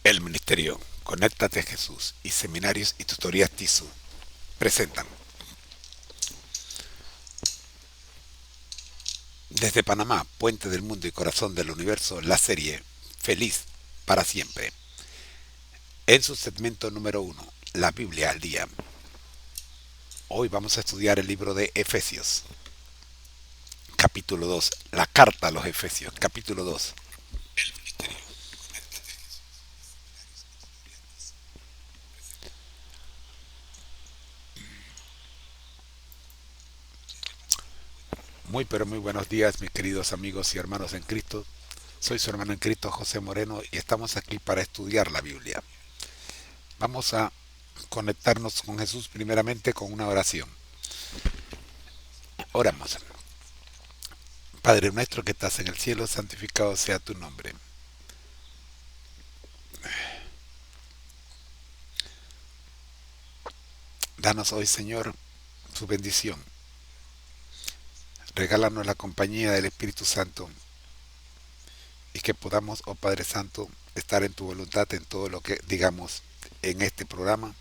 El Ministerio Conéctate Jesús y Seminarios y Tutorías TISU presentan desde Panamá, puente del mundo y corazón del universo, la serie Feliz para siempre. En su segmento número 1, la Biblia al día. Hoy vamos a estudiar el libro de Efesios, capítulo 2, la carta a los Efesios, capítulo 2. Muy pero muy buenos días, mis queridos amigos y hermanos en Cristo. Soy su hermano en Cristo, José Moreno, y estamos aquí para estudiar la Biblia. Vamos a conectarnos con Jesús primeramente con una oración. Oramos. Padre nuestro que estás en el cielo, santificado sea tu nombre. Danos hoy, Señor, su bendición. Regálanos la compañía del Espíritu Santo y que podamos, oh Padre Santo, estar en tu voluntad en todo lo que digamos en este programa.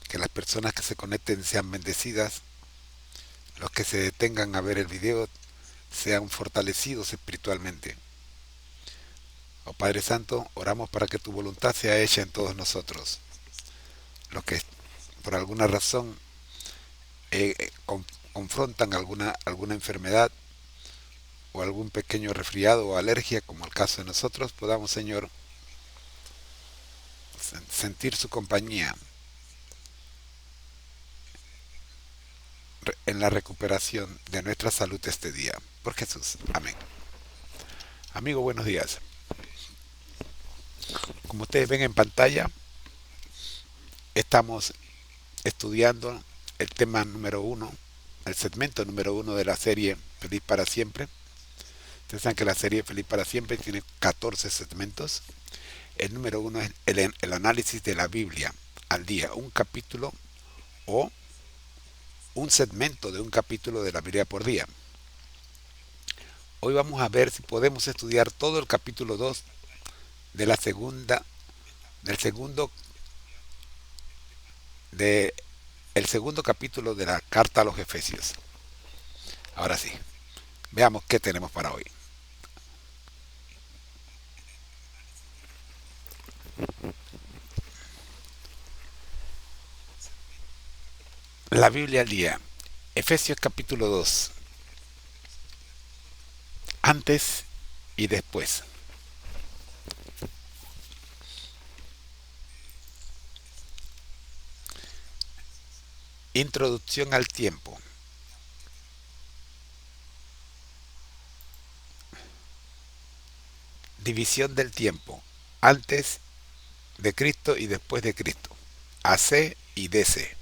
Que las personas que se conecten sean bendecidas, los que se detengan a ver el video sean fortalecidos espiritualmente. Oh Padre Santo, oramos para que tu voluntad sea hecha en todos nosotros. Los que por alguna razón confrontan alguna enfermedad o algún pequeño resfriado o alergia, como el caso de nosotros, podamos, Señor, sentir su compañía en la recuperación de nuestra salud este día. Por Jesús. Amén. Amigo, buenos días. Como ustedes ven en pantalla, estamos estudiando el tema número 1, el segmento número 1 de la serie Feliz para Siempre. Ustedes saben que la serie Feliz para Siempre tiene 14 segmentos. El número 1 es el análisis de la Biblia al día, un capítulo o un segmento de un capítulo de la Biblia por día. Hoy vamos a ver si podemos estudiar todo el capítulo 2 de la segunda, del segundo, de el segundo capítulo de la carta a los Efesios. Ahora sí, veamos qué tenemos para hoy. La Biblia al día. Efesios capítulo 2. Antes y después. Introducción al tiempo. División del tiempo. Antes de Cristo y después de Cristo. AC y DC.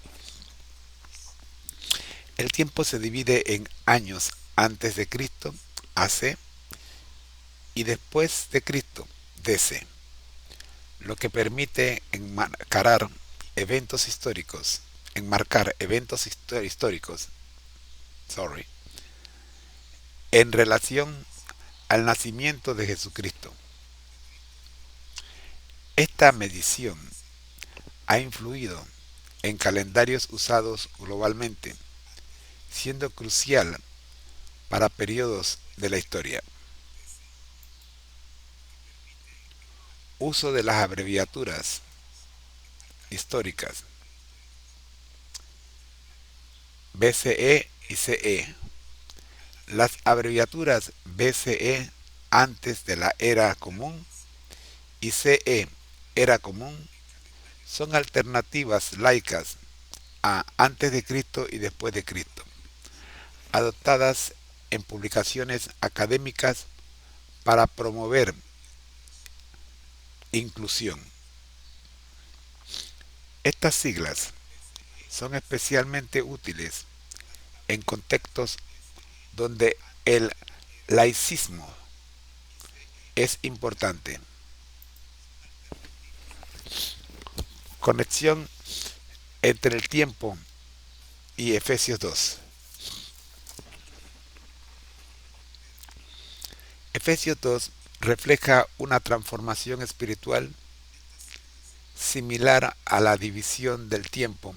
El tiempo se divide en años antes de Cristo, AC, y después de Cristo, DC, lo que permite enmarcar eventos históricos, en relación al nacimiento de Jesucristo. Esta medición ha influido en calendarios usados globalmente, siendo crucial para periodos de la historia. Uso de las abreviaturas históricas BCE y CE. Las abreviaturas BCE antes de la era común y CE era común son alternativas laicas a antes de Cristo y después de Cristo, adoptadas en publicaciones académicas para promover inclusión. Estas siglas son especialmente útiles en contextos donde el laicismo es importante. Conexión entre el tiempo y Efesios 2. Efesios 2 refleja una transformación espiritual similar a la división del tiempo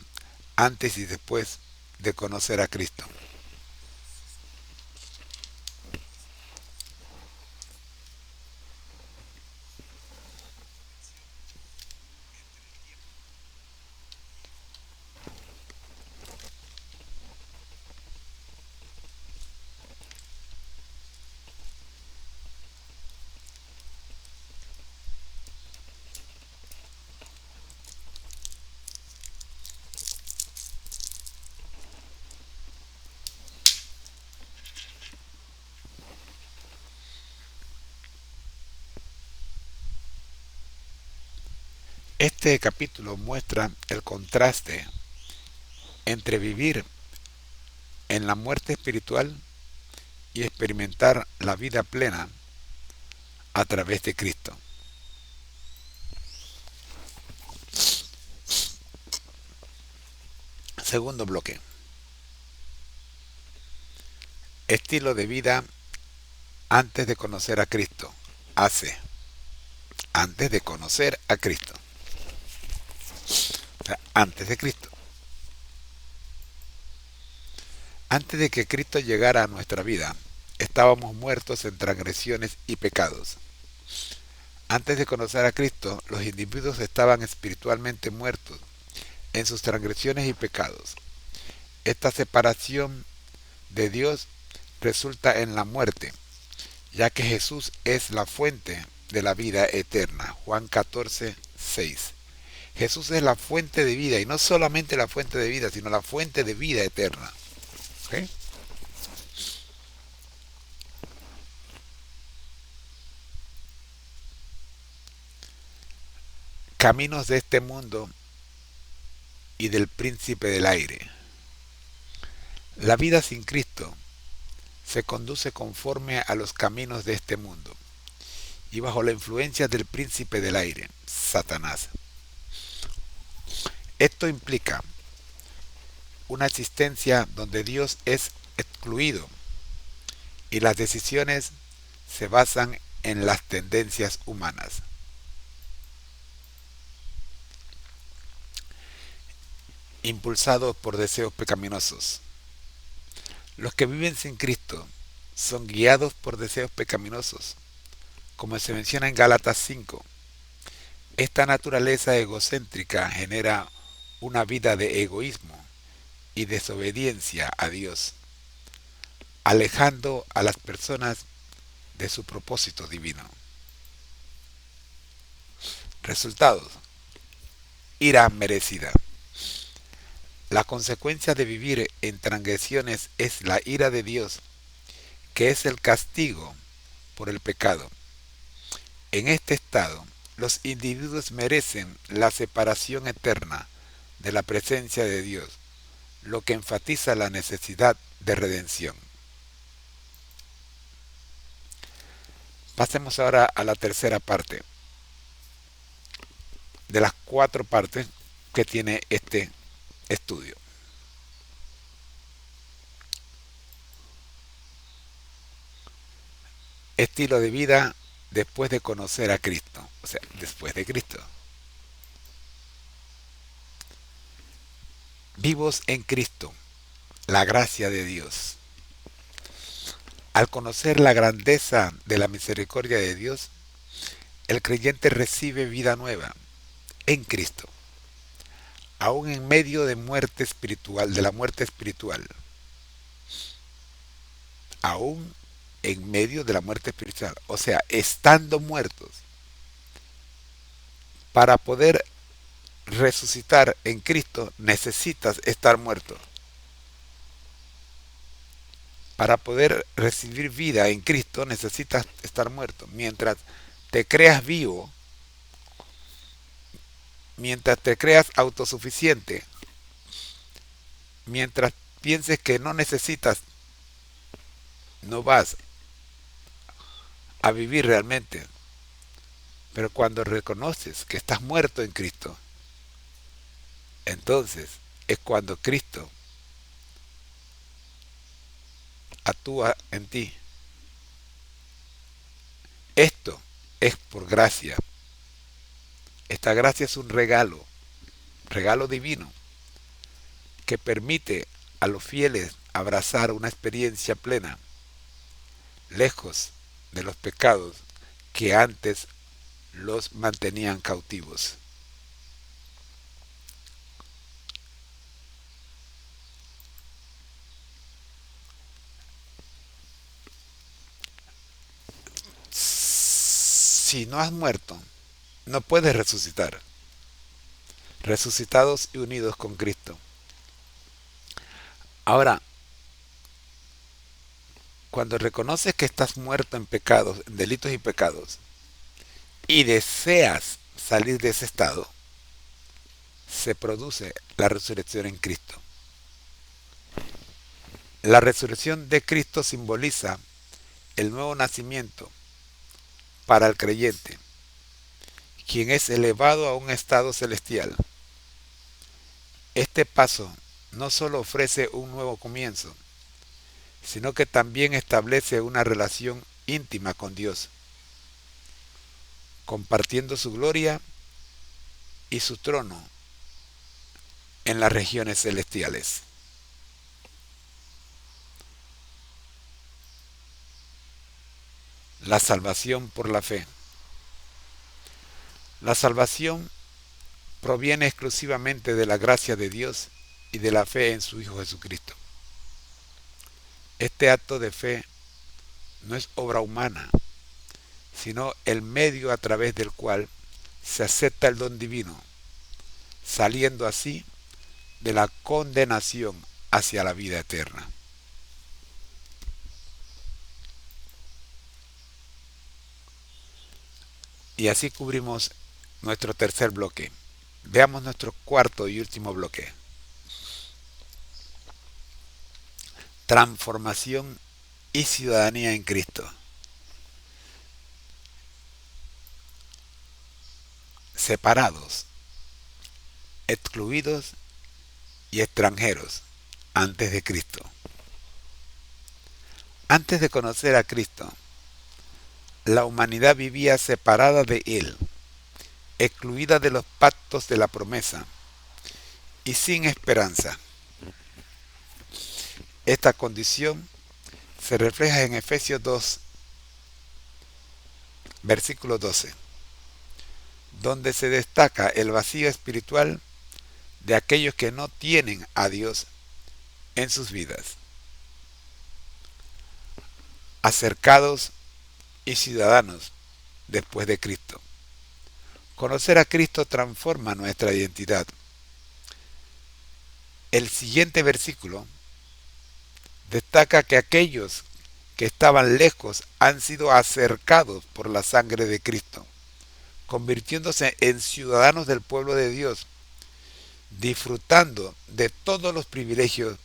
antes y después de conocer a Cristo. Este capítulo muestra el contraste entre vivir en la muerte espiritual y experimentar la vida plena a través de Cristo. Segundo bloque. Estilo de vida antes de conocer a Cristo. Hace. Antes de conocer a Cristo. O sea, antes de Cristo. Antes de que Cristo llegara a nuestra vida, estábamos muertos en transgresiones y pecados. Antes de conocer a Cristo, los individuos estaban espiritualmente muertos en sus transgresiones y pecados. Esta separación de Dios resulta en la muerte, ya que Jesús es la fuente de la vida eterna. Juan 14, 6. Jesús es la fuente de vida, y no solamente la fuente de vida, sino la fuente de vida eterna. ¿Okay? Caminos de este mundo y del príncipe del aire. La vida sin Cristo se conduce conforme a los caminos de este mundo y bajo la influencia del príncipe del aire, Satanás. Esto implica una existencia donde Dios es excluido y las decisiones se basan en las tendencias humanas. Impulsados por deseos pecaminosos. Los que viven sin Cristo son guiados por deseos pecaminosos, como se menciona en Gálatas 5. Esta naturaleza egocéntrica genera una vida de egoísmo y desobediencia a Dios, alejando a las personas de su propósito divino. Resultados: ira merecida. La consecuencia de vivir en transgresiones es la ira de Dios, que es el castigo por el pecado. En este estado, los individuos merecen la separación eterna de la presencia de Dios, lo que enfatiza la necesidad de redención. Pasemos ahora a la tercera parte, de las 4 partes que tiene este estudio. Estilo de vida después de conocer a Cristo, o sea, después de Cristo. Vivos en Cristo, la gracia de Dios. Al conocer la grandeza de la misericordia de Dios, el creyente recibe vida nueva en Cristo, aún en medio de muerte espiritual, de la muerte espiritual, aún en medio de la muerte espiritual, o sea, estando muertos, para poder resucitar en Cristo necesitas estar muerto. Para poder recibir vida en Cristo necesitas estar muerto. Mientras te creas vivo, mientras te creas autosuficiente, mientras pienses que no necesitas, no vas a vivir realmente. Pero cuando reconoces que estás muerto en Cristo, entonces es cuando Cristo actúa en ti. Esto es por gracia. Esta gracia es un regalo, regalo divino, que permite a los fieles abrazar una experiencia plena, lejos de los pecados que antes los mantenían cautivos. Si no has muerto, no puedes resucitar. Resucitados y unidos con Cristo. Ahora, cuando reconoces que estás muerto en pecados, en delitos y pecados, y deseas salir de ese estado, se produce la resurrección en Cristo. La resurrección de Cristo simboliza el nuevo nacimiento para el creyente, quien es elevado a un estado celestial. Este paso no solo ofrece un nuevo comienzo, sino que también establece una relación íntima con Dios, compartiendo su gloria y su trono en las regiones celestiales. La salvación por la fe. La salvación proviene exclusivamente de la gracia de Dios y de la fe en su Hijo Jesucristo. Este acto de fe no es obra humana, sino el medio a través del cual se acepta el don divino, saliendo así de la condenación hacia la vida eterna. Y así cubrimos nuestro tercer bloque. Veamos nuestro cuarto y último bloque. Transformación y ciudadanía en Cristo. Separados, excluidos y extranjeros antes de Cristo. Antes de conocer a Cristo, la humanidad vivía separada de Él, excluida de los pactos de la promesa y sin esperanza. Esta condición se refleja en Efesios 2, versículo 12, donde se destaca el vacío espiritual de aquellos que no tienen a Dios en sus vidas. Acercados y ciudadanos después de Cristo. Conocer a Cristo transforma nuestra identidad. El siguiente versículo destaca que aquellos que estaban lejos han sido acercados por la sangre de Cristo, convirtiéndose en ciudadanos del pueblo de Dios, disfrutando de todos los privilegios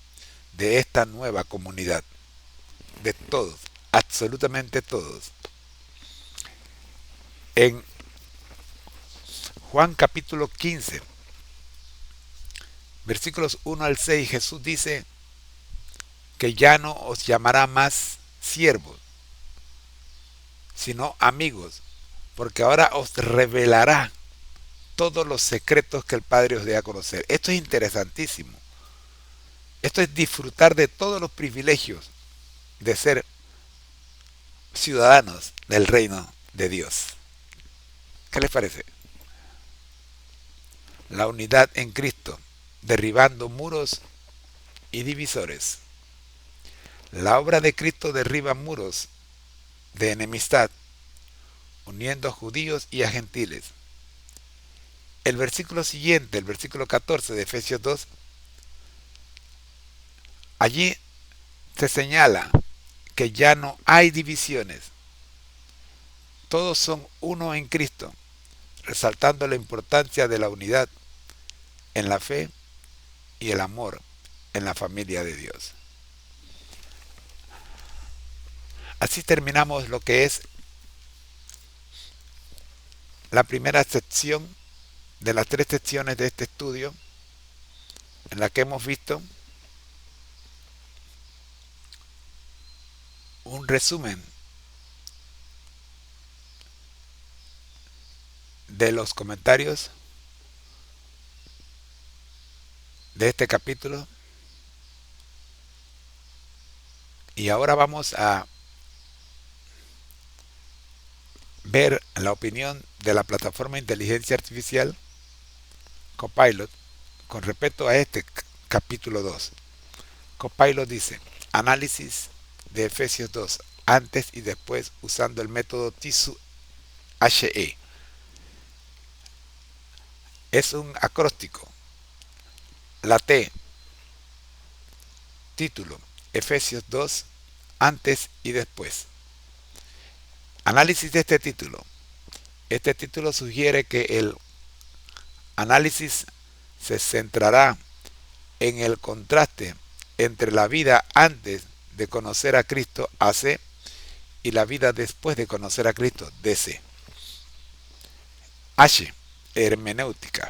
de esta nueva comunidad. De todos, absolutamente todos. En Juan capítulo 15, versículos 1 al 6, Jesús dice que ya no os llamará más siervos, sino amigos, porque ahora os revelará todos los secretos que el Padre os dé a conocer. Esto es interesantísimo. Esto es disfrutar de todos los privilegios de ser ciudadanos del reino de Dios. ¿Qué les parece? La unidad en Cristo, derribando muros y divisores. La obra de Cristo derriba muros de enemistad, uniendo a judíos y a gentiles. El versículo siguiente, el versículo 14 de Efesios 2, allí se señala que ya no hay divisiones. Todos son uno en Cristo, resaltando la importancia de la unidad en la fe y el amor en la familia de Dios. Así terminamos lo que es la primera sección de las 3 secciones de este estudio, en la que hemos visto un resumen de los comentarios de este capítulo. Y ahora vamos a ver la opinión de la plataforma de inteligencia artificial Copilot con respecto a este capítulo 2. Copilot dice: análisis de Efesios 2, antes y después, usando el método TISU HE. Es un acróstico. La T, título, Efesios 2, antes y después. Análisis de este título. Este título sugiere que el análisis se centrará en el contraste entre la vida antes de conocer a Cristo, AC, y la vida después de conocer a Cristo, DC. H, hermenéutica.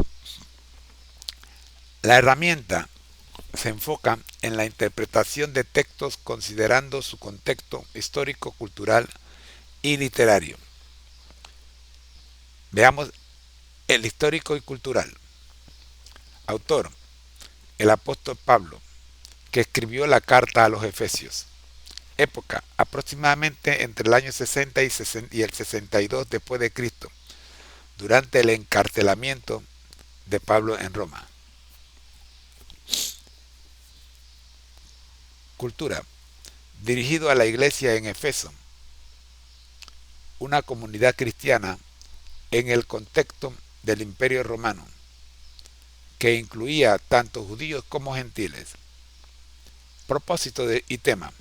La herramienta se enfoca en la interpretación de textos considerando su contexto histórico, cultural y literario. Veamos el histórico y cultural. Autor: el apóstol Pablo, que escribió la carta a los Efesios. Época: aproximadamente entre el año 60 y el 62 después de Cristo, durante el encarcelamiento de Pablo en Roma. Cultura: dirigido a la iglesia en Efeso, una comunidad cristiana en el contexto del Imperio Romano, que incluía tanto judíos como gentiles. Propósito y tema.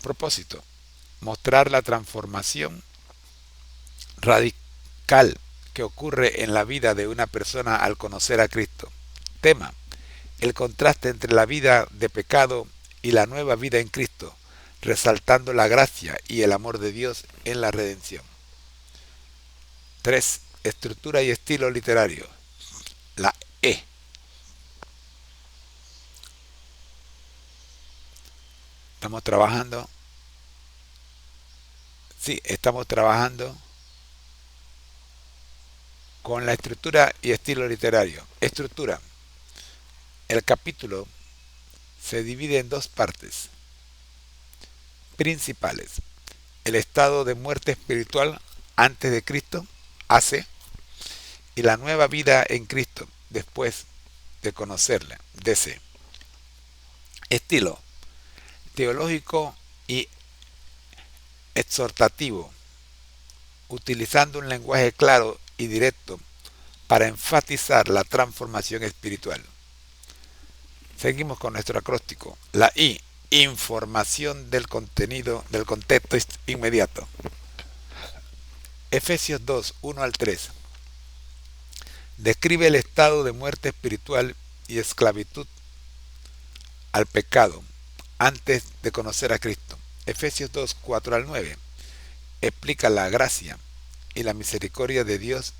Propósito: mostrar la transformación radical que ocurre en la vida de una persona al conocer a Cristo. Tema: el contraste entre la vida de pecado y la nueva vida en Cristo, resaltando la gracia y el amor de Dios en la redención. 3. Estructura y estilo literario. La E. Estamos trabajando con la estructura y estilo literario. Estructura: el capítulo se divide en dos partes principales: el estado de muerte espiritual antes de Cristo, AC, y la nueva vida en Cristo después de conocerle, DC. Estilo: teológico y exhortativo, utilizando un lenguaje claro y directo para enfatizar la transformación espiritual. Seguimos con nuestro acróstico. La I, información del contenido, del contexto inmediato. Efesios 2, 1 al 3. Describe el estado de muerte espiritual y esclavitud al pecado antes de conocer a Cristo. Efesios 2, 4 al 9. Explica la gracia y la misericordia de Dios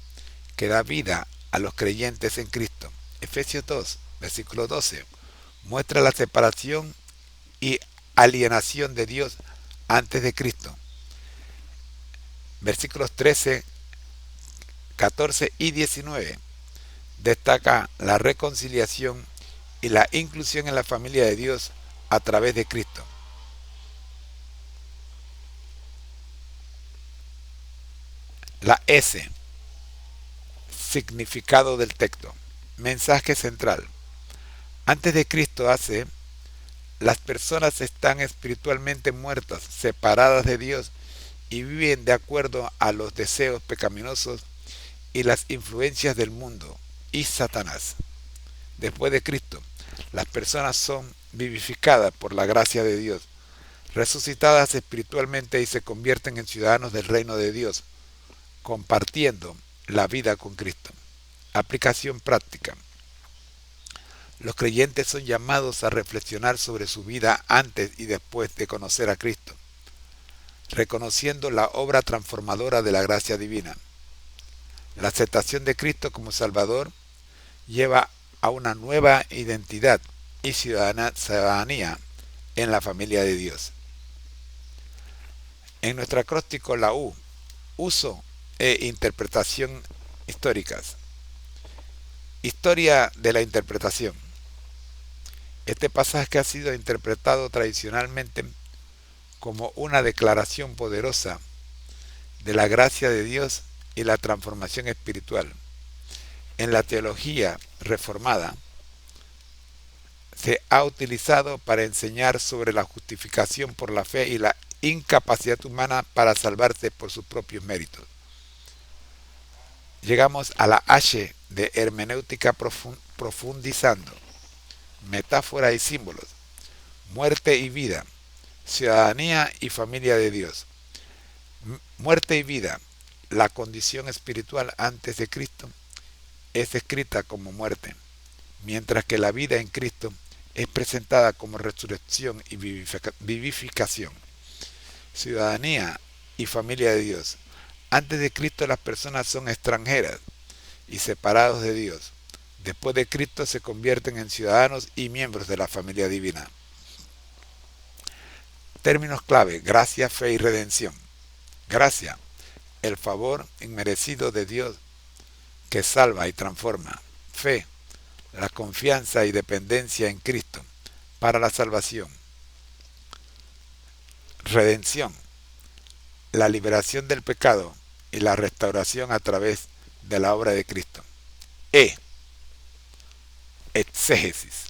que da vida a los creyentes en Cristo. Efesios 2, versículo 12. Muestra la separación y alienación de Dios antes de Cristo. Versículos 13, 14 y 19. Destaca la reconciliación y la inclusión en la familia de Dios a través de Cristo. La S, significado del texto. Mensaje central. Antes de Cristo AC, las personas están espiritualmente muertas, separadas de Dios y viven de acuerdo a los deseos pecaminosos y las influencias del mundo y Satanás. Después de Cristo, las personas son vivificadas por la gracia de Dios, resucitadas espiritualmente y se convierten en ciudadanos del reino de Dios, compartiendo la vida con Cristo. Aplicación práctica. Los creyentes son llamados a reflexionar sobre su vida antes y después de conocer a Cristo, reconociendo la obra transformadora de la gracia divina. La aceptación de Cristo como Salvador lleva a una nueva identidad y ciudadanía en la familia de Dios. En nuestro acróstico, la U, uso e interpretación históricas. Historia de la interpretación. Este pasaje ha sido interpretado tradicionalmente como una declaración poderosa de la gracia de Dios y la transformación espiritual. En la teología reformada se ha utilizado para enseñar sobre la justificación por la fe y la incapacidad humana para salvarse por sus propios méritos. Llegamos a la H de hermenéutica profundizando, metáfora y símbolos, muerte y vida, ciudadanía y familia de Dios. Muerte y vida, la condición espiritual antes de Cristo es escrita como muerte, mientras que la vida en Cristo es presentada como resurrección y vivificación. Ciudadanía y familia de Dios. Antes de Cristo las personas son extranjeras y separados de Dios. Después de Cristo se convierten en ciudadanos y miembros de la familia divina. Términos clave: gracia, fe y redención. Gracia, el favor inmerecido de Dios que salva y transforma. Fe, la confianza y dependencia en Cristo para la salvación. Redención, la liberación del pecado y la restauración a través de la obra de Cristo. Exégesis.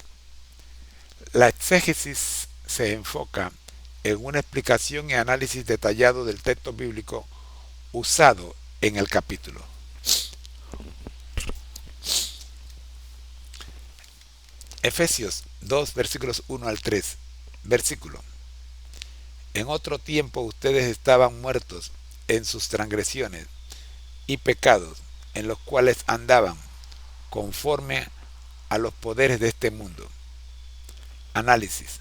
La exégesis se enfoca en una explicación y análisis detallado del texto bíblico usado en el capítulo. Efesios 2, versículos 1 al 3. Versículo. En otro tiempo ustedes estaban muertos en sus transgresiones y pecados, en los cuales andaban conforme a los poderes de este mundo. Análisis.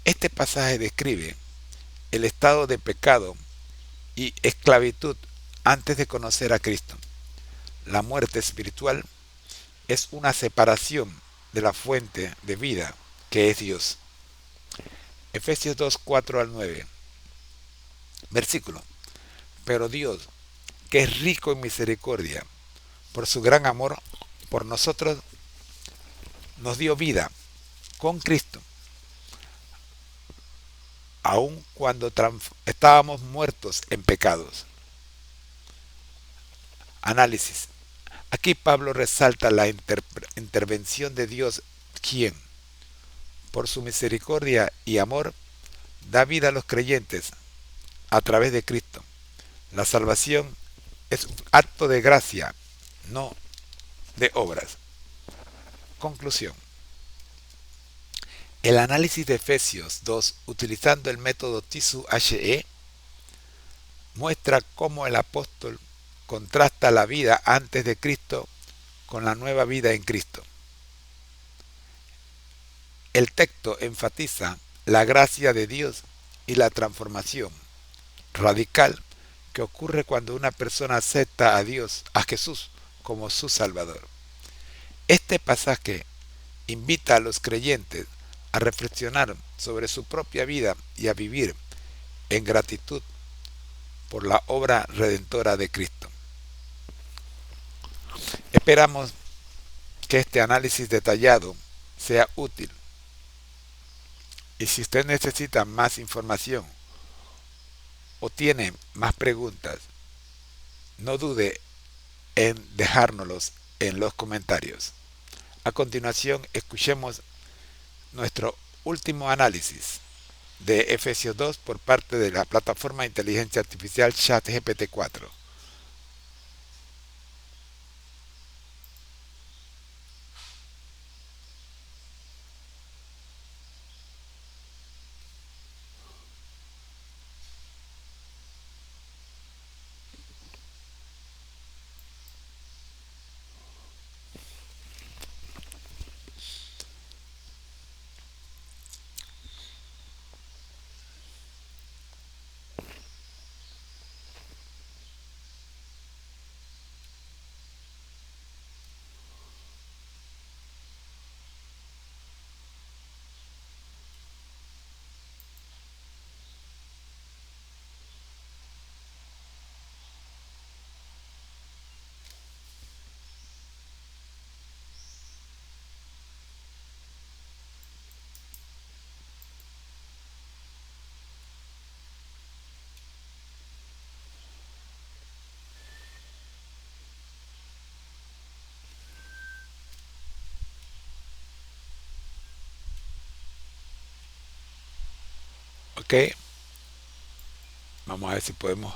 Este pasaje describe el estado de pecado y esclavitud antes de conocer a Cristo. La muerte espiritual es una separación de la fuente de vida que es Dios. Efesios 2, 4 al 9. Versículo. Pero Dios, que es rico en misericordia, por su gran amor por nosotros, nos dio vida con Cristo, aun cuando estábamos muertos en pecados. Análisis. Aquí Pablo resalta la intervención de Dios, quien, por su misericordia y amor, da vida a los creyentes a través de Cristo. La salvación es un acto de gracia, no de obras. Conclusión. El análisis de Efesios 2, utilizando el método TSUHE, muestra cómo el apóstol contrasta la vida antes de Cristo con la nueva vida en Cristo. El texto enfatiza la gracia de Dios y la transformación radical que ocurre cuando una persona acepta a Dios, a Jesús, como su Salvador. Este pasaje invita a los creyentes a reflexionar sobre su propia vida y a vivir en gratitud por la obra redentora de Cristo. Esperamos que este análisis detallado sea útil. Y si usted necesita más información o tiene más preguntas, no dude en dejárnoslos en los comentarios. A continuación, escuchemos nuestro último análisis de Efesios 2 por parte de la plataforma de inteligencia artificial ChatGPT 4. Ok, vamos a ver si podemos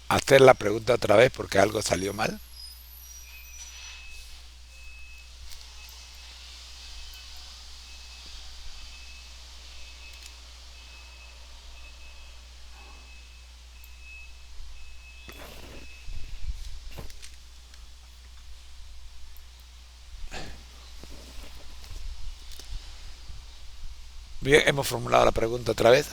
hacer la pregunta otra vez porque algo salió mal. Bien, hemos formulado la pregunta otra vez.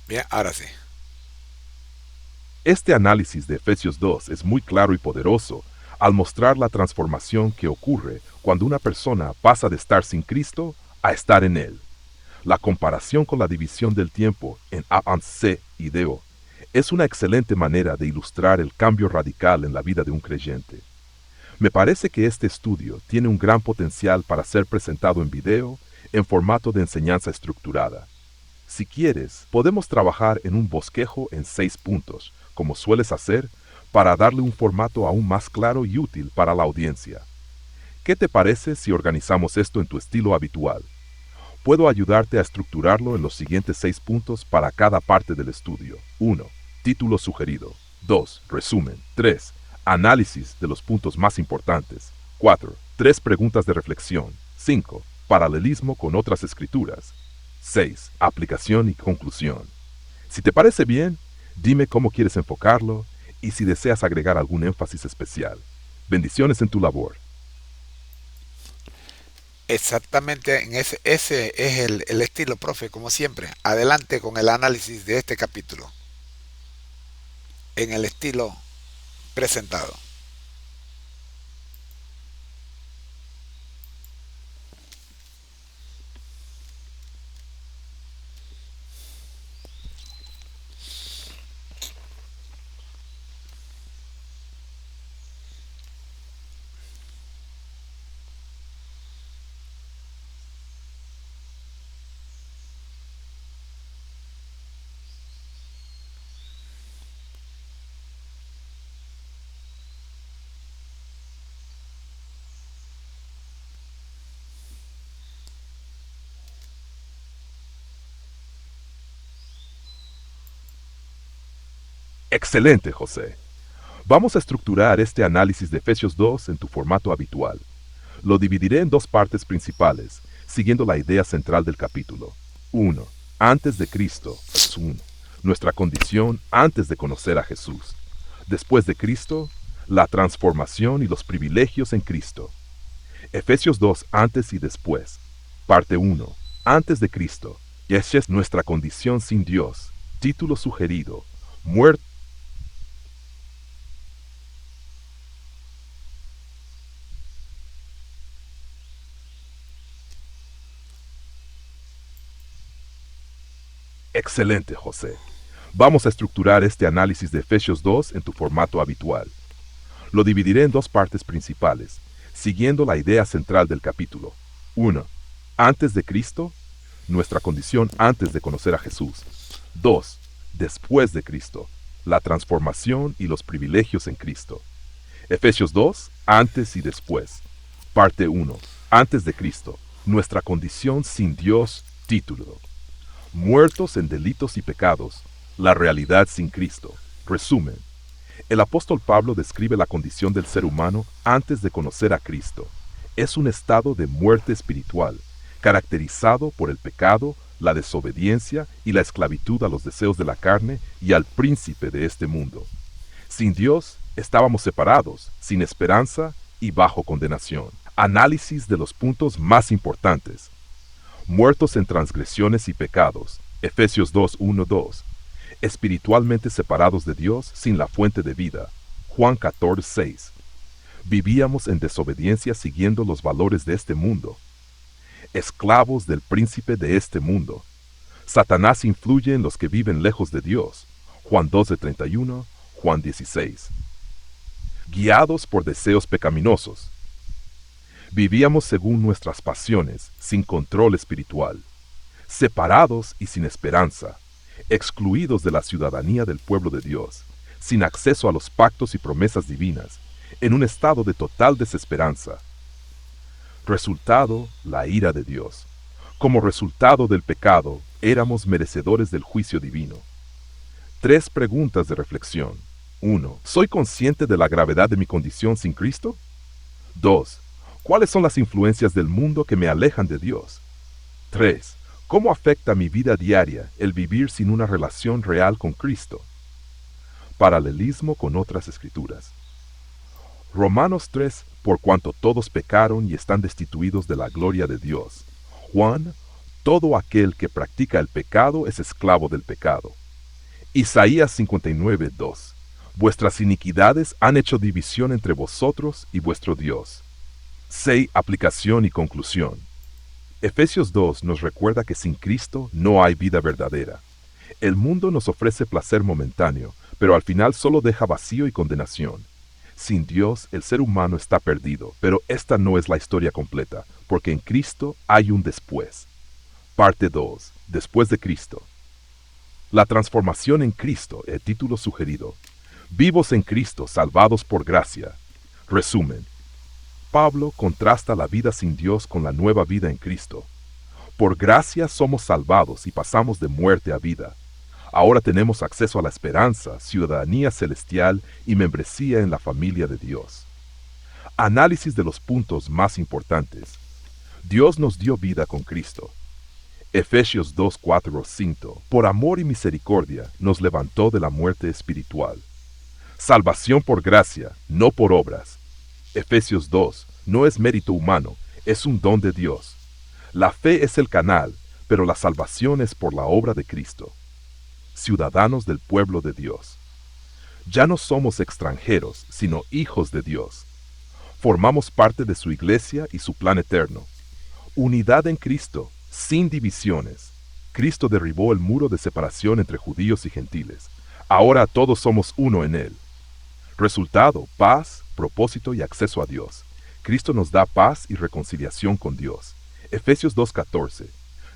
Bien, ahora sí. Este análisis de Efesios 2 es muy claro y poderoso al mostrar la transformación que ocurre cuando una persona pasa de estar sin Cristo a estar en Él. La comparación con la división del tiempo en avance y deo es una excelente manera de ilustrar el cambio radical en la vida de un creyente. Me parece que este estudio tiene un gran potencial para ser presentado en video en formato de enseñanza estructurada. Si quieres, podemos trabajar en un bosquejo en 6 puntos, como sueles hacer, para darle un formato aún más claro y útil para la audiencia. ¿Qué te parece si organizamos esto en tu estilo habitual? Puedo ayudarte a estructurarlo en los siguientes 6 puntos para cada parte del estudio. 1. Título sugerido. 2. Resumen. 3. Análisis de los puntos más importantes. 4. 3 preguntas de reflexión. 5. Paralelismo con otras escrituras. 6. Aplicación y conclusión. Si te parece bien, dime cómo quieres enfocarlo y si deseas agregar algún énfasis especial. Bendiciones en tu labor. Exactamente, ese es el estilo, profe, como siempre. Adelante con el análisis de este capítulo, en el estilo presentado. Excelente, José. Vamos a estructurar este análisis de Efesios 2 en tu formato habitual. Lo dividiré en 2 partes principales, siguiendo la idea central del capítulo. 1. Antes de Cristo, es 1. Nuestra condición antes de conocer a Jesús. Después de Cristo, la transformación y los privilegios en Cristo. Efesios 2 antes y después. Parte 1. Antes de Cristo. Y esa es nuestra condición sin Dios. Título sugerido. Muerte. Excelente, José. Vamos a estructurar este análisis de Efesios 2 en tu formato habitual. Lo dividiré en 2 partes principales, siguiendo la idea central del capítulo. 1. Antes de Cristo, nuestra condición antes de conocer a Jesús. 2. Después de Cristo, la transformación y los privilegios en Cristo. Efesios 2, antes y después. Parte 1. Antes de Cristo, nuestra condición sin Dios, título. Muertos en delitos y pecados, la realidad sin Cristo. Resumen. El apóstol Pablo describe la condición del ser humano antes de conocer a Cristo. Es un estado de muerte espiritual, caracterizado por el pecado, la desobediencia y la esclavitud a los deseos de la carne y al príncipe de este mundo. Sin Dios, estábamos separados, sin esperanza y bajo condenación. Análisis de los puntos más importantes. Muertos en transgresiones y pecados. Efesios 2:1-2. Espiritualmente separados de Dios sin la fuente de vida. Juan 14:6. Vivíamos en desobediencia siguiendo los valores de este mundo. Esclavos del príncipe de este mundo. Satanás influye en los que viven lejos de Dios. Juan 12:31, Juan 16. Guiados por deseos pecaminosos. Vivíamos según nuestras pasiones, sin control espiritual. Separados y sin esperanza. Excluidos de la ciudadanía del pueblo de Dios. Sin acceso a los pactos y promesas divinas. En un estado de total desesperanza. Resultado, la ira de Dios. Como resultado del pecado, éramos merecedores del juicio divino. 3 preguntas de reflexión. 1. ¿Soy consciente de la gravedad de mi condición sin Cristo? 2. ¿Cuáles son las influencias del mundo que me alejan de Dios? 3. ¿Cómo afecta mi vida diaria el vivir sin una relación real con Cristo? Paralelismo con otras escrituras. Romanos 3, por cuanto todos pecaron y están destituidos de la gloria de Dios. Juan, todo aquel que practica el pecado es esclavo del pecado. Isaías 59:2. Vuestras iniquidades han hecho división entre vosotros y vuestro Dios. 6. Aplicación y conclusión. Efesios 2 nos recuerda que sin Cristo no hay vida verdadera. El mundo nos ofrece placer momentáneo, pero al final solo deja vacío y condenación. Sin Dios, el ser humano está perdido, pero esta no es la historia completa, porque en Cristo hay un después. Parte 2. Después de Cristo. La transformación en Cristo, el título sugerido. Vivos en Cristo, salvados por gracia. Resumen. Pablo contrasta la vida sin Dios con la nueva vida en Cristo. Por gracia somos salvados y pasamos de muerte a vida. Ahora tenemos acceso a la esperanza, ciudadanía celestial y membresía en la familia de Dios. Análisis de los puntos más importantes. Dios nos dio vida con Cristo. Efesios 2:4-5. Por amor y misericordia nos levantó de la muerte espiritual. Salvación por gracia, no por obras. Efesios 2. No es mérito humano, es un don de Dios. La fe es el canal, pero la salvación es por la obra de Cristo. Ciudadanos del pueblo de Dios. Ya no somos extranjeros, sino hijos de Dios. Formamos parte de su iglesia y su plan eterno. Unidad en Cristo, sin divisiones. Cristo derribó el muro de separación entre judíos y gentiles. Ahora todos somos uno en Él. Resultado, paz, propósito y acceso a Dios. Cristo nos da paz y reconciliación con Dios. Efesios 2:14.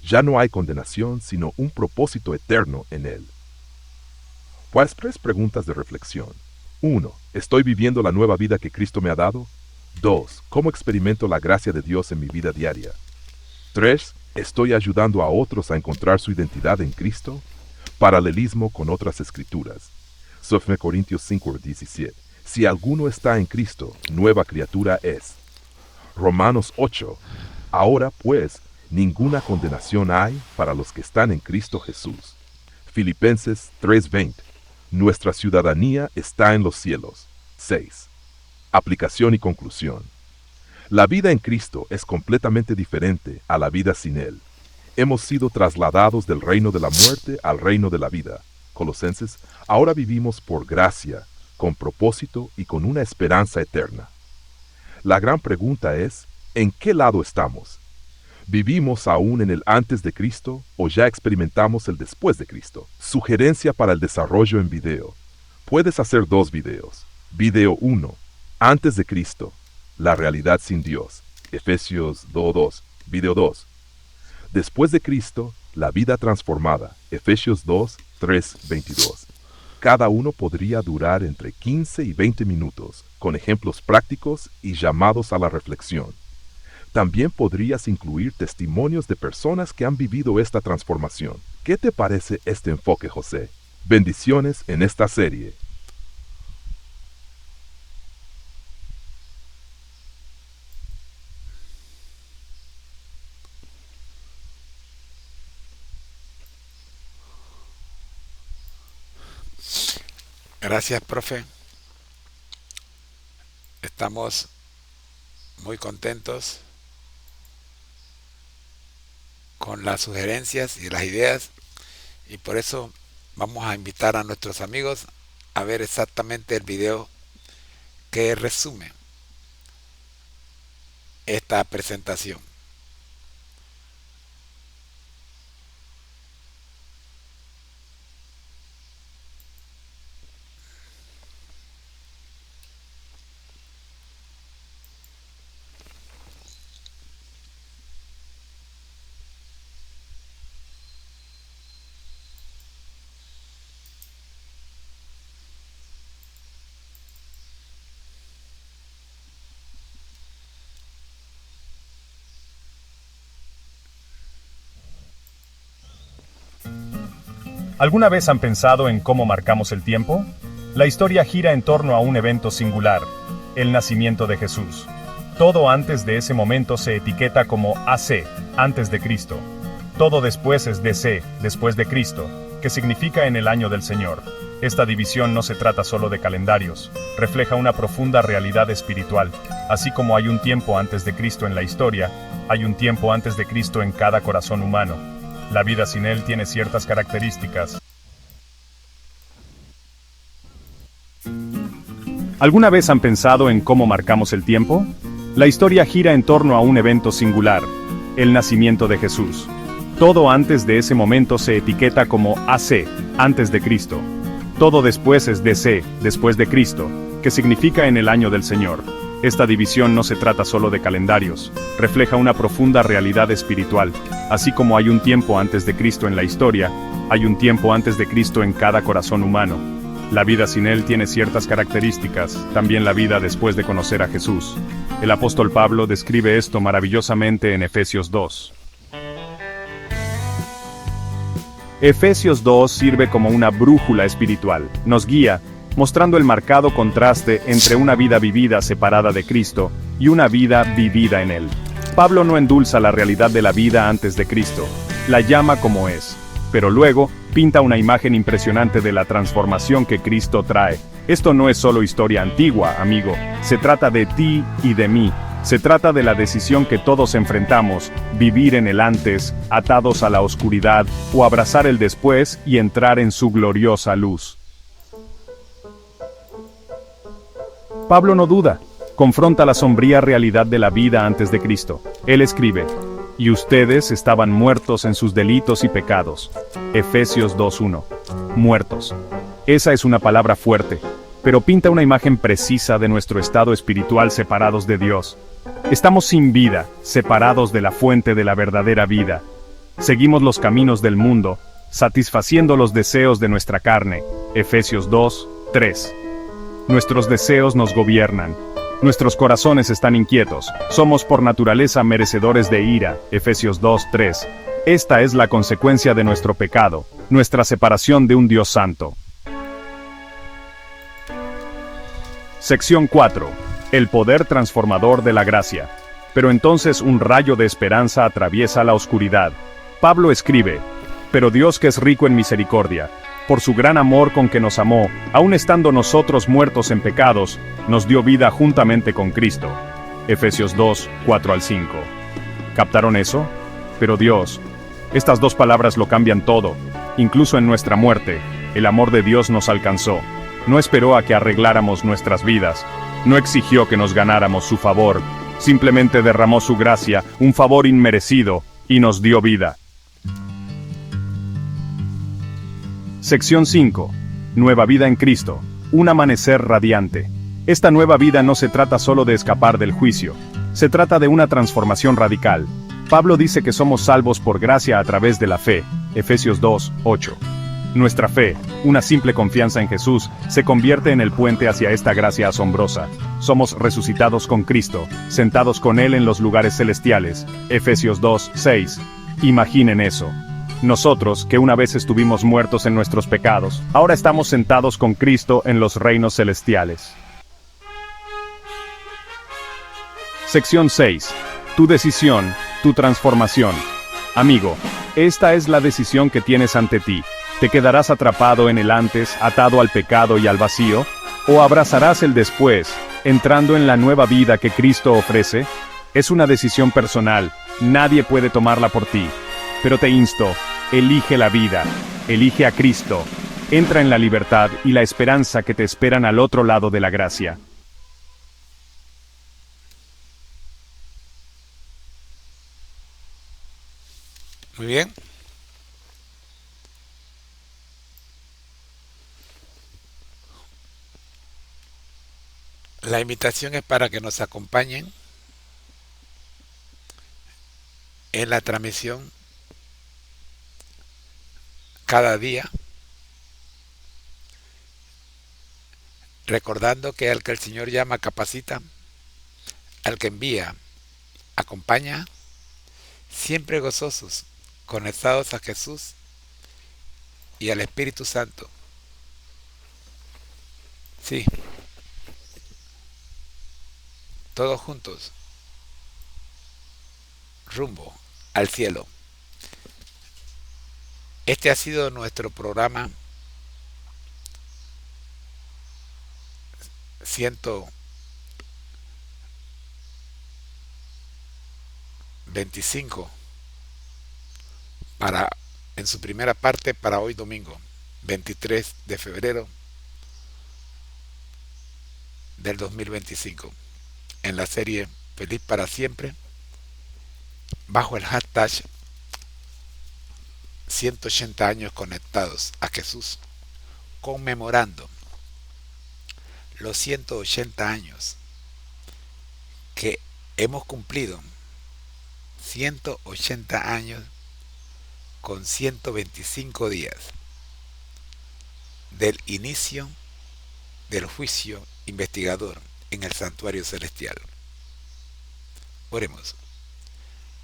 Ya no hay condenación, sino un propósito eterno en Él. Pues 3 preguntas de reflexión. 1. ¿Estoy viviendo la nueva vida que Cristo me ha dado? 2. ¿Cómo experimento la gracia de Dios en mi vida diaria? 3. ¿Estoy ayudando a otros a encontrar su identidad en Cristo? Paralelismo con otras escrituras. 2 Corintios 5:17. Si alguno está en Cristo, nueva criatura es. Romanos 8. Ahora pues, ninguna condenación hay para los que están en Cristo Jesús. Filipenses 3:20. Nuestra ciudadanía está en los cielos. 6. Aplicación y conclusión. La vida en Cristo es completamente diferente a la vida sin Él. Hemos sido trasladados del reino de la muerte al reino de la vida. Colosenses, ahora vivimos por gracia, con propósito y con una esperanza eterna. La gran pregunta es, ¿en qué lado estamos? ¿Vivimos aún en el antes de Cristo o ya experimentamos el después de Cristo? Sugerencia para el desarrollo en video. Puedes hacer 2 videos. Video 1. Antes de Cristo. La realidad sin Dios. Efesios 2:2. Video 2. Después de Cristo, la vida transformada. Efesios 2:3-22. Cada uno podría durar entre 15 y 20 minutos, con ejemplos prácticos y llamados a la reflexión. También podrías incluir testimonios de personas que han vivido esta transformación. ¿Qué te parece este enfoque, José? Bendiciones en esta serie. Gracias, profe. Estamos muy contentos con las sugerencias y las ideas, y por eso vamos a invitar a nuestros amigos a ver exactamente el video que resume esta presentación. ¿Alguna vez han pensado en cómo marcamos el tiempo? La historia gira en torno a un evento singular, el nacimiento de Jesús. Todo antes de ese momento se etiqueta como AC, antes de Cristo. Todo después es DC, después de Cristo, que significa en el año del Señor. Esta división no se trata solo de calendarios, refleja una profunda realidad espiritual. Así como hay un tiempo antes de Cristo en la historia, hay un tiempo antes de Cristo en cada corazón humano. La vida sin Él tiene ciertas características. ¿Alguna vez han pensado en cómo marcamos el tiempo? La historia gira en torno a un evento singular, el nacimiento de Jesús. Todo antes de ese momento se etiqueta como AC, antes de Cristo. Todo después es DC, después de Cristo, que significa en el año del Señor. Esta división no se trata solo de calendarios, refleja una profunda realidad espiritual. Así como hay un tiempo antes de Cristo en la historia, hay un tiempo antes de Cristo en cada corazón humano. La vida sin Él tiene ciertas características, también la vida después de conocer a Jesús. El apóstol Pablo describe esto maravillosamente en Efesios 2. Efesios 2 sirve como una brújula espiritual, nos guía, mostrando el marcado contraste entre una vida vivida separada de Cristo y una vida vivida en Él. Pablo no endulza la realidad de la vida antes de Cristo, la llama como es, pero luego pinta una imagen impresionante de la transformación que Cristo trae. Esto no es solo historia antigua, amigo, se trata de ti y de mí. Se trata de la decisión que todos enfrentamos, vivir en el antes, atados a la oscuridad, o abrazar el después y entrar en su gloriosa luz. Pablo no duda, confronta la sombría realidad de la vida antes de Cristo. Él escribe, y ustedes estaban muertos en sus delitos y pecados. Efesios 2:1. Muertos. Esa es una palabra fuerte, pero pinta una imagen precisa de nuestro estado espiritual separados de Dios. Estamos sin vida, separados de la fuente de la verdadera vida. Seguimos los caminos del mundo, satisfaciendo los deseos de nuestra carne. Efesios 2:3. Nuestros deseos nos gobiernan. Nuestros corazones están inquietos. Somos por naturaleza merecedores de ira. Efesios 2:3. Esta es la consecuencia de nuestro pecado, nuestra separación de un Dios santo. Sección 4. El poder transformador de la gracia. Pero entonces un rayo de esperanza atraviesa la oscuridad. Pablo escribe, pero Dios que es rico en misericordia, por su gran amor con que nos amó, aun estando nosotros muertos en pecados, nos dio vida juntamente con Cristo. Efesios 2:4-5. ¿Captaron eso? Pero Dios. Estas dos palabras lo cambian todo. Incluso en nuestra muerte, el amor de Dios nos alcanzó. No esperó a que arregláramos nuestras vidas. No exigió que nos ganáramos su favor. Simplemente derramó su gracia, un favor inmerecido, y nos dio vida. Sección 5. Nueva vida en Cristo. Un amanecer radiante. Esta nueva vida no se trata solo de escapar del juicio. Se trata de una transformación radical. Pablo dice que somos salvos por gracia a través de la fe. Efesios 2:8. Nuestra fe, una simple confianza en Jesús, se convierte en el puente hacia esta gracia asombrosa. Somos resucitados con Cristo, sentados con Él en los lugares celestiales. Efesios 2:6. Imaginen eso. Nosotros, que una vez estuvimos muertos en nuestros pecados, ahora estamos sentados con Cristo en los reinos celestiales. Sección 6. Tu decisión, tu transformación. Amigo, esta es la decisión que tienes ante ti. ¿Te quedarás atrapado en el antes, atado al pecado y al vacío? ¿O abrazarás el después, entrando en la nueva vida que Cristo ofrece? Es una decisión personal, nadie puede tomarla por ti. Pero te insto, elige la vida, elige a Cristo, entra en la libertad y la esperanza que te esperan al otro lado de la gracia. Muy bien. La invitación es para que nos acompañen en la transmisión cada día, recordando que al que el Señor llama capacita, al que envía acompaña, siempre gozosos, conectados a Jesús y al Espíritu Santo. Sí, todos juntos, rumbo al cielo. Este ha sido nuestro programa 125 en su primera parte para hoy domingo 23 de febrero del 2025 en la serie Feliz para Siempre, bajo el hashtag 180 años conectados a Jesús, conmemorando los 180 años que hemos cumplido, 180 años con 125 días del inicio del juicio investigador en el santuario celestial. Oremos.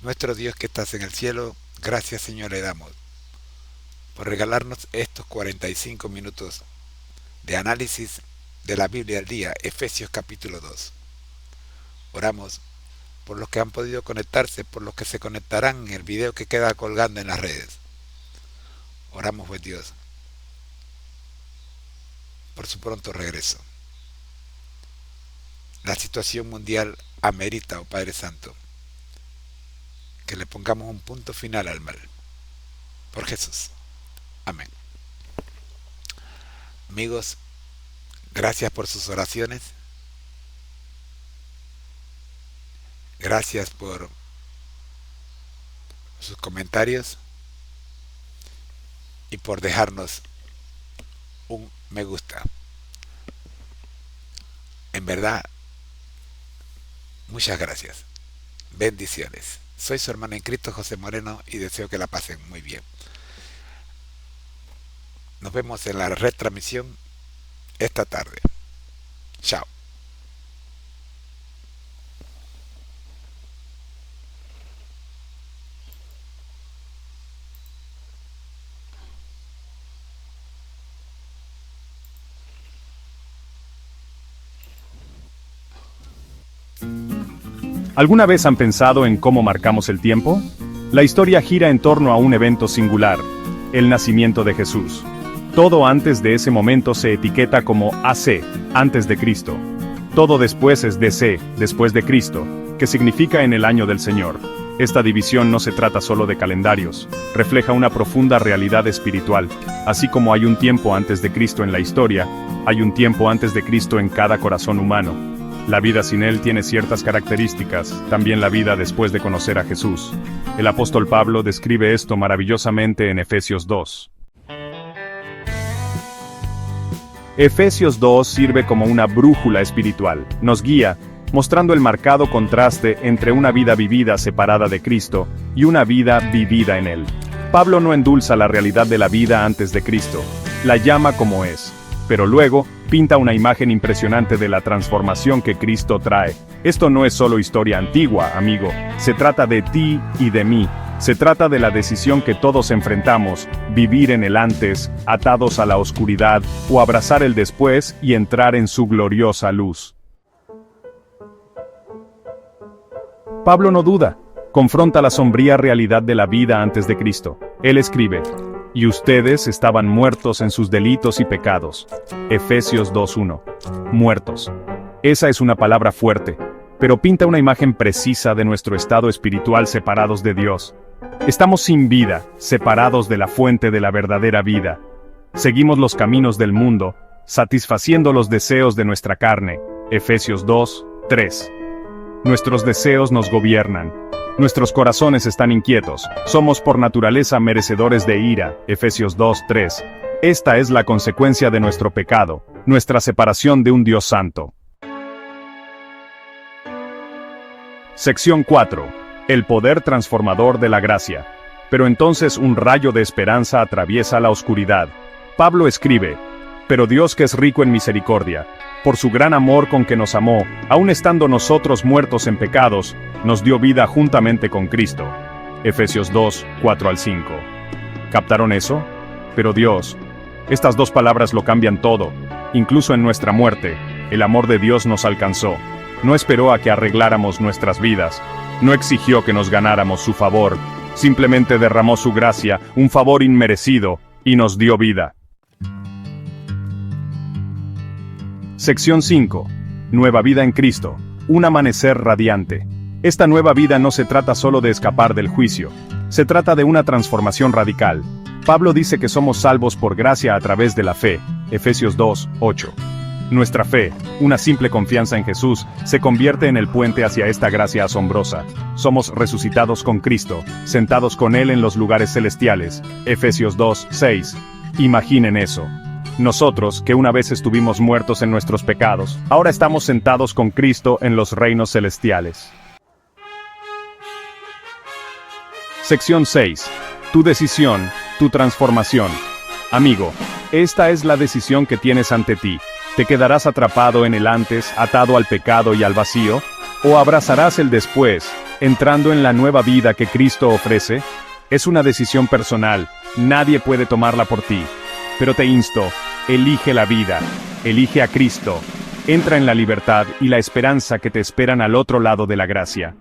Nuestro Dios que estás en el cielo, gracias Señor le damos por regalarnos estos 45 minutos de análisis de la Biblia al día, Efesios capítulo 2. Oramos por los que han podido conectarse, por los que se conectarán en el video que queda colgando en las redes. Oramos, pues Dios, por su pronto regreso. La situación mundial amerita, oh Padre Santo, que le pongamos un punto final al mal. Por Jesús. Amén. Amigos, gracias por sus oraciones. Gracias por sus comentarios y por dejarnos un me gusta. En verdad, muchas gracias. Bendiciones. Soy su hermano en Cristo, José Moreno, y deseo que la pasen muy bien. Nos vemos en la retransmisión esta tarde. Chao. ¿Alguna vez han pensado en cómo marcamos el tiempo? La historia gira en torno a un evento singular, el nacimiento de Jesús. Todo antes de ese momento se etiqueta como AC, antes de Cristo. Todo después es DC, después de Cristo, que significa en el año del Señor. Esta división no se trata solo de calendarios, refleja una profunda realidad espiritual. Así como hay un tiempo antes de Cristo en la historia, hay un tiempo antes de Cristo en cada corazón humano. La vida sin Él tiene ciertas características, también la vida después de conocer a Jesús. El apóstol Pablo describe esto maravillosamente en Efesios 2. Efesios 2 sirve como una brújula espiritual, nos guía, mostrando el marcado contraste entre una vida vivida separada de Cristo y una vida vivida en Él. Pablo no endulza la realidad de la vida antes de Cristo, la llama como es, pero luego pinta una imagen impresionante de la transformación que Cristo trae. Esto no es solo historia antigua, amigo, se trata de ti y de mí. Se trata de la decisión que todos enfrentamos, vivir en el antes, atados a la oscuridad, o abrazar el después y entrar en su gloriosa luz. Pablo no duda, confronta la sombría realidad de la vida antes de Cristo. Él escribe: y ustedes estaban muertos en sus delitos y pecados. Efesios 2:1. Muertos. Esa es una palabra fuerte, pero pinta una imagen precisa de nuestro estado espiritual separados de Dios. Estamos sin vida, separados de la fuente de la verdadera vida. Seguimos los caminos del mundo, satisfaciendo los deseos de nuestra carne. Efesios 2:3. Nuestros deseos nos gobiernan. Nuestros corazones están inquietos. Somos por naturaleza merecedores de ira. Efesios 2:3. Esta es la consecuencia de nuestro pecado, nuestra separación de un Dios santo. Sección 4. El poder transformador de la gracia. Pero entonces un rayo de esperanza atraviesa la oscuridad. Pablo escribe: pero Dios, que es rico en misericordia, por su gran amor con que nos amó, aun estando nosotros muertos en pecados, nos dio vida juntamente con Cristo. Efesios 2:4-5. ¿Captaron eso? Pero Dios. Estas dos palabras lo cambian todo. Incluso en nuestra muerte, el amor de Dios nos alcanzó. No esperó a que arregláramos nuestras vidas. No exigió que nos ganáramos su favor. Simplemente derramó su gracia, un favor inmerecido, y nos dio vida. Sección 5. Nueva vida en Cristo. Un amanecer radiante. Esta nueva vida no se trata solo de escapar del juicio. Se trata de una transformación radical. Pablo dice que somos salvos por gracia a través de la fe. Efesios 2:8. Nuestra fe, una simple confianza en Jesús, se convierte en el puente hacia esta gracia asombrosa. Somos resucitados con Cristo, sentados con Él en los lugares celestiales. Efesios 2:6. Imaginen eso. Nosotros, que una vez estuvimos muertos en nuestros pecados, ahora estamos sentados con Cristo en los reinos celestiales. Sección 6. Tu decisión, tu transformación. Amigo, esta es la decisión que tienes ante ti. ¿Te quedarás atrapado en el antes, atado al pecado y al vacío? ¿O abrazarás el después, entrando en la nueva vida que Cristo ofrece? Es una decisión personal, nadie puede tomarla por ti. Pero te insto, elige la vida, elige a Cristo, entra en la libertad y la esperanza que te esperan al otro lado de la gracia.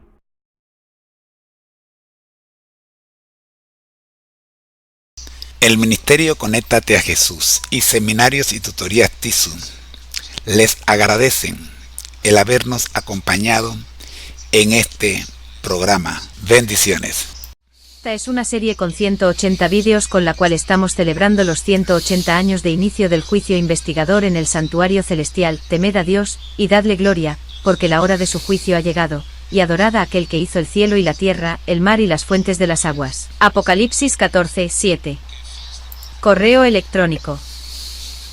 El Ministerio Conéctate a Jesús y Seminarios y Tutorías TISU les agradecen el habernos acompañado en este programa. Bendiciones. Esta es una serie con 180 vídeos con la cual estamos celebrando los 180 años de inicio del juicio investigador en el santuario celestial. Temed a Dios, y dadle gloria, porque la hora de su juicio ha llegado, y adorad a aquel que hizo el cielo y la tierra, el mar y las fuentes de las aguas. Apocalipsis 14:7. Correo electrónico.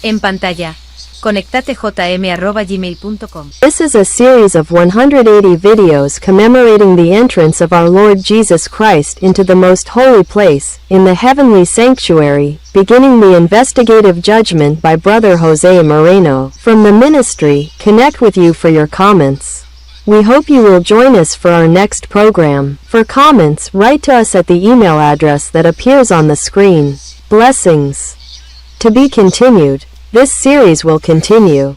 En pantalla. conectatejm@gmail.com. This is a series of 180 videos commemorating the entrance of our Lord Jesus Christ into the most holy place, in the heavenly sanctuary, beginning the investigative judgment by Brother Jose Moreno. From the ministry, connect with you for your comments. We hope you will join us for our next program. For comments, write to us at the email address that appears on the screen. Blessings. To be continued. This series will continue.